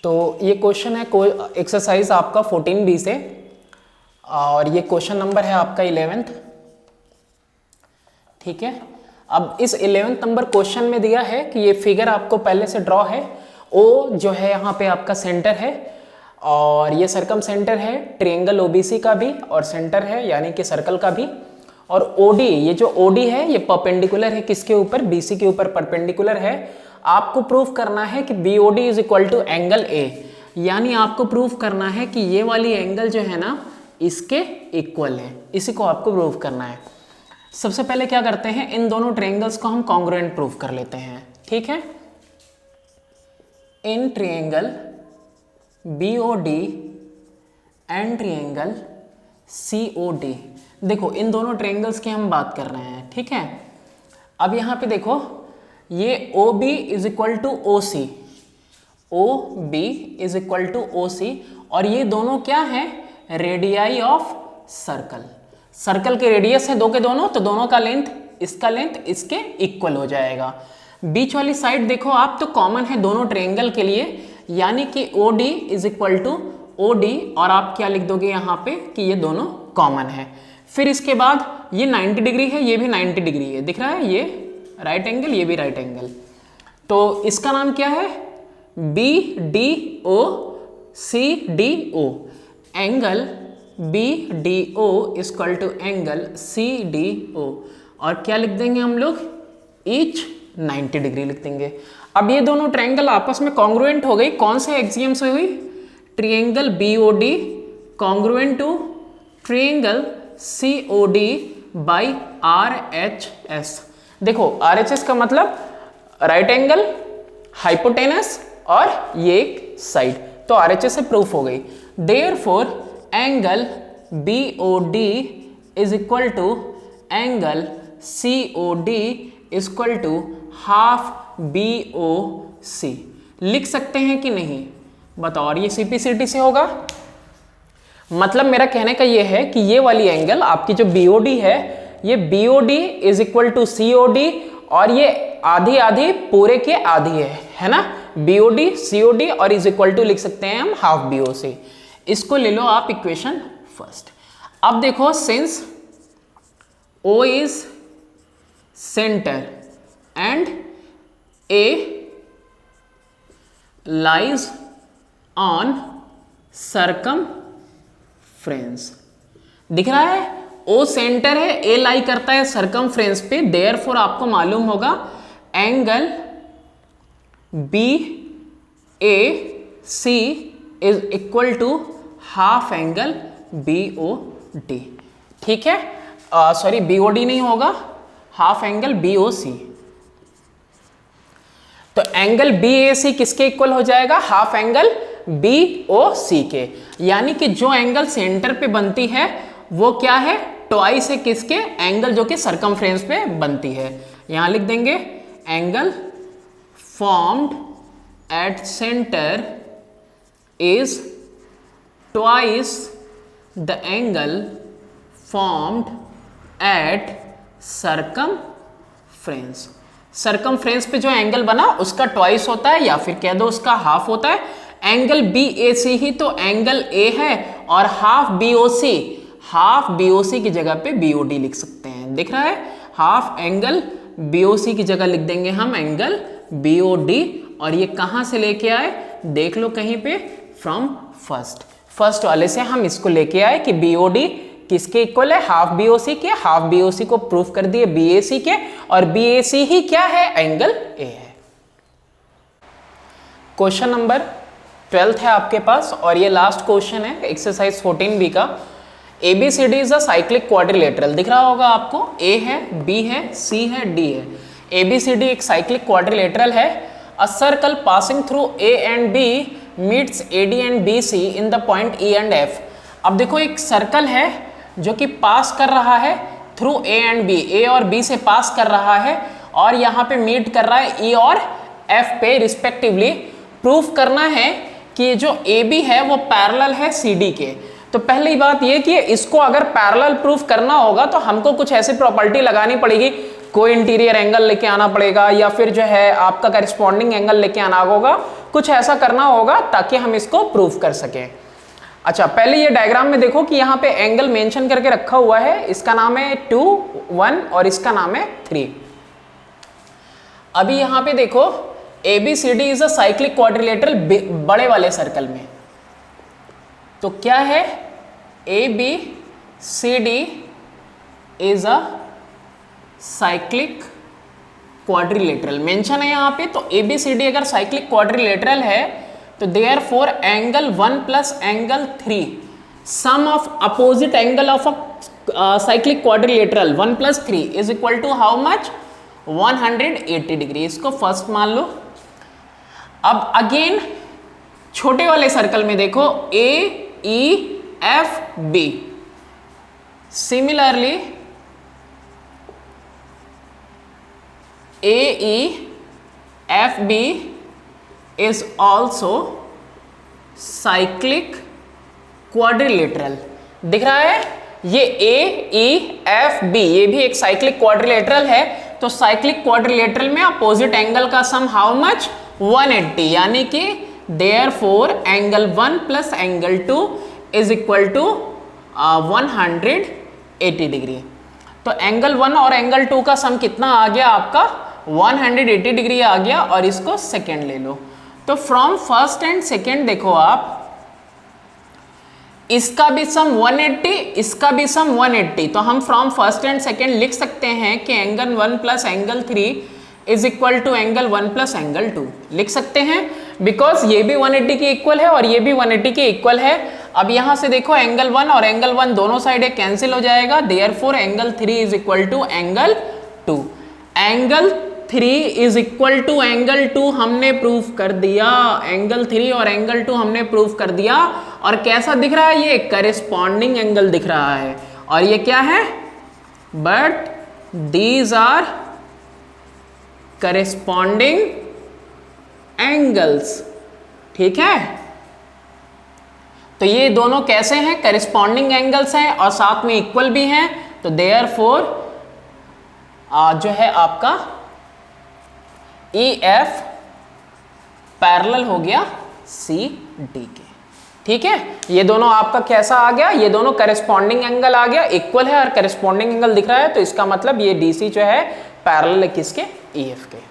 तो ये क्वेश्चन है एक्सरसाइज आपका 14B से, और ये क्वेश्चन नंबर है आपका 11th। ठीक है, अब इस 11th नंबर क्वेश्चन में दिया है कि ये फिगर आपको पहले से ड्रॉ है। ओ जो है यहाँ पे आपका सेंटर है, और ये सरकम सेंटर है ट्रायंगल ओबीसी का भी, और सेंटर है यानी कि सर्कल का भी। और ओडी, ये जो ओडी है ये परपेंडिकुलर है किसके ऊपर, बीसी के ऊपर परपेंडिकुलर है। आपको प्रूफ करना है कि BOD is equal to angle A, यानी आपको प्रूफ करना है कि ये वाली एंगल जो है ना इसके इक्वल है, इसी को आपको प्रूफ करना है। सबसे पहले क्या करते हैं, इन दोनों ट्रायंगल्स को हम कॉन्ग्रुएंट प्रूफ कर लेते हैं। ठीक है, in triangle BOD and triangle COD, देखो इन दोनों ट्रायंगल्स की हम बात कर रहे हैं। ठीक है, अब यहाँ पे देखो ये OB is equal to OC, OB is equal to OC, और ये दोनों क्या है, रेडियाई ऑफ सर्कल। सर्कल के रेडियस है दो के दोनों, तो दोनों का लेंथ, इसका लेंथ इसके इक्वल हो जाएगा। बीच वाली साइड देखो आप, तो कॉमन है दोनों ट्रायंगल के लिए, यानी कि OD is equal to OD, और आप क्या लिख दोगे यहाँ पे कि ये दोनों कॉमन है। फिर इसके बाद ये 90 डिग्री है, ये भी 90 डिग्री है, दिख रहा है, ये राइट एंगल, ये भी राइट एंगल, तो इसका नाम क्या है, BDO CDO, angle BDO equal to angle CDO, और क्या लिख देंगे हम लोग, ईच 90 डिग्री लिख देंगे। अब ये दोनों ट्रायंगल आपस में कॉन्ग्रुएंट हो गई, कौन से एक्सियम से हुई, triangle BOD congruent to triangle COD by RHS। देखो RHS का मतलब राइट एंगल, हाइपोटेनस, और ये एक साइड, तो RHS से प्रूफ हो गई। Therefore angle BOD is equal to angle COD equal to half BOC। लिख सकते हैं कि नहीं बताओ, और ये CPCT से होगा। मतलब मेरा कहने का ये है कि ये वाली एंगल आपकी जो BOD है, ये BOD is equal to COD, और ये आधी आधी पूरे के आधी है ना, BOD COD, और इज इक्वल टू लिख सकते हैं हम हाफ BOC। इसको ले लो आप इक्वेशन फर्स्ट। अब देखो, since O is centre and A lies on circumference, दिख रहा है, O सेंटर है, A लाई करता है सर्कमफ्रेंस पे, देयरफॉर आपको मालूम होगा angle BAC is equal to half angle BOD। ठीक है, सॉरी BOD नहीं होगा, हाफ एंगल BOC। तो एंगल BAC किसके इक्वल हो जाएगा, हाफ एंगल BOC के, यानी कि जो एंगल सेंटर पे बनती है वो क्या है, ट्वाइस है किसके, एंगल जो कि सर्कमफ्रेंस पे बनती है। यहां लिख देंगे angle formed at centre is twice the angle formed at circumference. Circumference पे जो एंगल बना उसका ट्वाइस होता है, या फिर कह दो उसका हाफ होता है। एंगल BAC ही तो एंगल A है, और हाफ BOC की जगह पे BOD लिख सकते हैं, दिख रहा है, हाफ एंगल BOC की जगह लिख देंगे हम एंगल BOD, और ये कहां से लेके आए, देख लो कहीं पे, फ्रॉम फर्स्ट वाले से हम इसको लेके आए कि BOD किसके इक्वल है, हाफ BOC के, हाफ BOC को प्रूफ कर दिए BAC के, और BAC ही क्या है, एंगल A है। क्वेश्चन नंबर 12 है आपके पास, और ये लास्ट क्वेश्चन है एक्सरसाइज 14B का। ABCD is a cyclic quadrilateral, दिख रहा होगा आपको, A है, B है, C है, D है। ABCD एक साइक्लिक क्वाड्रिलेटरल है। A circle passing through A and B meets AD and BC in the point E and F। अब देखो एक सर्कल है जो कि पास कर रहा है through A and B, A और B से पास कर रहा है, और यहाँ पे मीट कर रहा है E और F पे रिस्पेक्टिवली। प्रूफ करना है कि जो AB है वो पैरेलल है CD के। तो पहली बात ये कि इसको अगर पैरेलल प्रूफ करना होगा तो हमको कुछ ऐसी प्रॉपर्टी लगानी पड़ेगी, कोई इंटीरियर एंगल लेके आना पड़ेगा, या फिर जो है आपका करिस्पॉन्डिंग एंगल लेके आना होगा, कुछ ऐसा करना होगा ताकि हम इसको प्रूव कर सकें। अच्छा, पहले ये डायग्राम में देखो कि यहाँ पे एंगल मेंशन करके रखा हुआ है, इसका नाम है 2, 1 और इसका नाम है 3। अभी यहाँ पे देखो ABCD is a cyclic quadrilateral बड़े वाले सर्कल में, तो क्या है ABCD is a cyclic quadrilateral mention है यहाँ पे। तो ABCD अगर साइक्लिक क्वाड्रिलेटरल है तो therefore angle 1 plus angle 3 sum of opposite angle of a cyclic quadrilateral 1 plus 3 is equal to how much 180 degree. इसको फर्स्ट मान लो। अब अगेन छोटे वाले सर्कल में देखो AEFB, similarly AEFB is also cyclic quadrilateral। दिख रहा है ये AEFB, ये भी एक साइक्लिक क्वाड्रिलेटरल है। तो साइक्लिक क्वाड्रिलेटरल में अपोजिट एंगल का सम हाउ मच 180, यानी कि therefore angle 1 plus angle 2 is equal to 180 degree. तो एंगल 1 और एंगल 2 का सम कितना आ गया आपका 180 डिग्री आ गया। और इसको सेकेंड ले लो। तो फ्रॉम फर्स्ट एंड सेकेंड देखो आप, इसका भी सम 180, इसका भी सम 180। तो हम फ्रॉम फर्स्ट एंड सेकेंड लिख सकते हैं कि angle 1 plus angle 3 is equal to angle 1 plus angle 2 लिख सकते हैं, बिकॉज ये भी 180 के इक्वल है और ये भी 180 के इक्वल है। अब यहां से देखो एंगल 1 और एंगल 1 दोनों साइड कैंसिल हो जाएगा, therefore angle 3 is equal to angle 2। Angle 3 is equal to angle 2 हमने प्रूफ कर दिया, एंगल 3 और एंगल 2 हमने प्रूफ कर दिया। और कैसा दिख रहा है, ये करेस्पॉन्डिंग एंगल दिख रहा है। और ये क्या है, but these are corresponding angles. ठीक है, तो ये दोनों कैसे हैं, करेस्पॉन्डिंग एंगल्स हैं और साथ में इक्वल भी हैं। तो देयरफॉर जो है आपका EF पैरेलल हो गया CD के। ठीक है, ये दोनों आपका कैसा आ गया, ये दोनों करेस्पॉन्डिंग एंगल आ गया, इक्वल है और करेस्पॉन्डिंग एंगल दिख रहा है। तो इसका मतलब ये DC जो है पैरेलल है किसके, EF के।